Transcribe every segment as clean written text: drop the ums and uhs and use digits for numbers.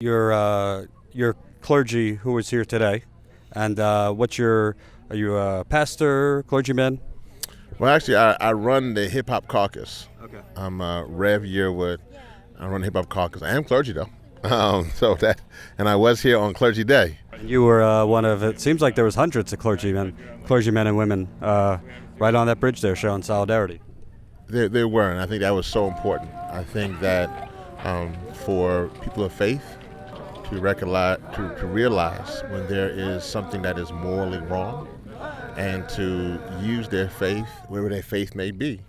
Your clergy who was here today, and are you a pastor, clergyman? Well, actually, I run the Hip Hop Caucus. Okay. I'm Rev Yearwood. I run the Hip Hop Caucus. I am clergy though, and I was here on Clergy Day. You were one of, it seems like there was hundreds of clergymen and women right on that bridge there showing solidarity. There were, and I think that was so important. I think that for people of faith to realize when there is something that is morally wrong, and to use their faith, wherever their faith may be,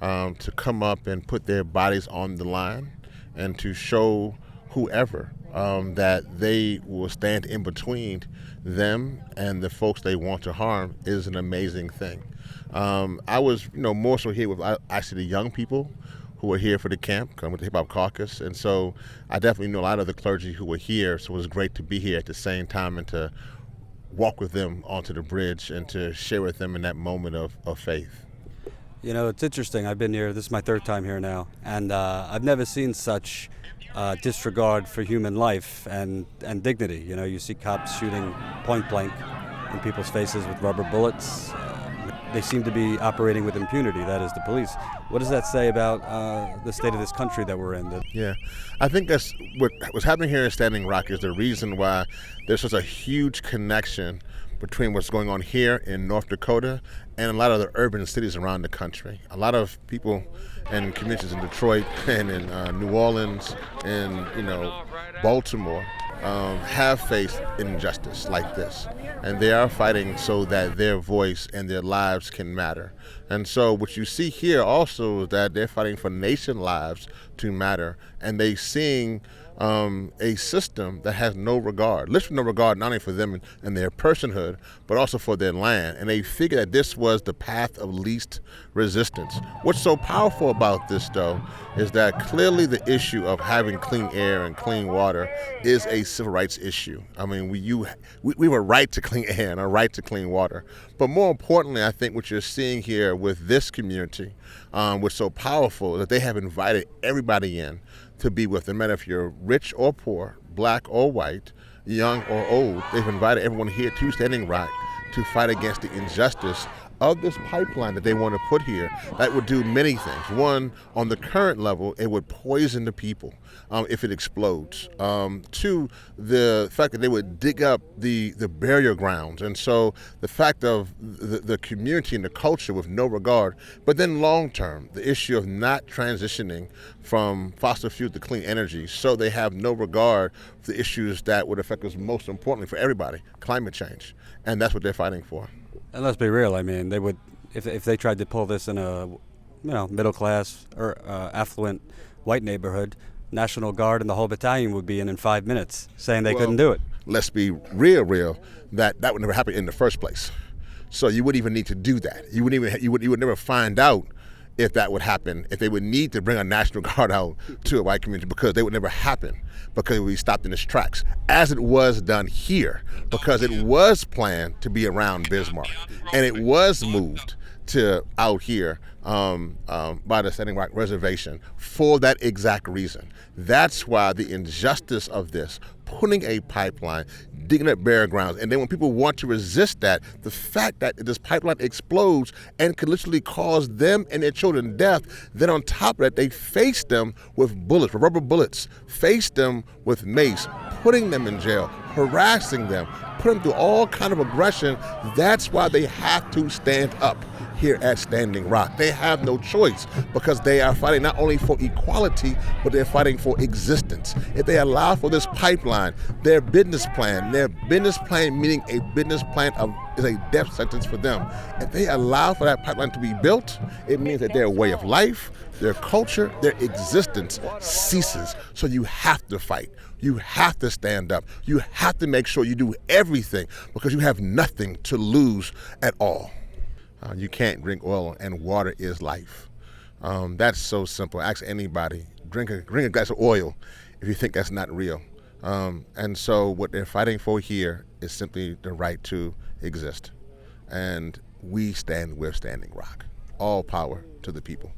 to come up and put their bodies on the line and to show whoever that they will stand in between them and the folks they want to harm is an amazing thing. I was, more so here with actually the young people who were here for the camp, coming with the Hip Hop Caucus, and so I definitely know a lot of the clergy who were here, so it was great to be here at the same time and to walk with them onto the bridge and to share with them in that moment of faith. It's interesting. I've been here, this is my third time here now, and I've never seen such disregard for human life and dignity. You see cops shooting point blank in people's faces with rubber bullets. They seem to be operating with impunity, that is the police. What does that say about the state of this country that we're in? Yeah, I think that's what's happening here in Standing Rock is the reason why there's such a huge connection between what's going on here in North Dakota and a lot of the urban cities around the country. A lot of people and communities in Detroit and in New Orleans and Baltimore have faced injustice like this, and they are fighting so that their voice and their lives can matter. And so what you see here also is that they're fighting for nation lives to matter, and they seeing a system that has no regard, literally no regard, not only for them and their personhood, but also for their land. And they figure that this was the path of least resistance. What's so powerful about this, though, is that clearly the issue of having clean air and clean water is a civil rights issue. I mean, we have a right to clean air and a right to clean water. But more importantly, I think what you're seeing here with this community, what's so powerful is that they have invited everybody in to be with them. No matter if you're rich or poor, black or white, young or old, they've invited everyone here to Standing Rock to fight against the injustice of this pipeline that they want to put here that would do many things. One, on the current level, it would poison the people if it explodes. Two, the fact that they would dig up the burial grounds. And so the fact of the community and the culture with no regard. But then long term, the issue of not transitioning from fossil fuel to clean energy, so they have no regard for the issues that would affect us most importantly for everybody, climate change. And that's what they're fighting for. And let's be real. I mean, they would, if they tried to pull this in a, middle class or affluent white neighborhood, National Guard and the whole battalion would be in 5 minutes, saying they couldn't do it. Let's be real. That would never happen in the first place. So you wouldn't even need to do that. You would never find out if that would happen, if they would need to bring a National Guard out to a white community, because they would never happen, because it would be stopped in its tracks, as it was done here, because it was planned to be around Bismarck, and it was moved to out here by the Standing Rock Reservation for that exact reason. That's why the injustice of this, putting a pipeline, digging up burial grounds, and then when people want to resist that, the fact that this pipeline explodes and could literally cause them and their children death, then on top of that, they face them with bullets, with rubber bullets, face them with mace, putting them in jail, harassing them, putting them through all kind of aggression. That's why they have to stand up here at Standing Rock. They have no choice, because they are fighting not only for equality, but they're fighting for existence. If they allow for this pipeline, their business plan meaning a business plan is a death sentence for them. If they allow for that pipeline to be built, it means that their way of life, their culture, their existence ceases. So you have to fight. You have to stand up. You have to make sure you do everything, because you have nothing to lose at all. You can't drink oil, and water is life. That's so simple. Ask anybody. Drink a glass of oil if you think that's not real. And so what they're fighting for here is simply the right to exist. And we stand with Standing Rock. All power to the people.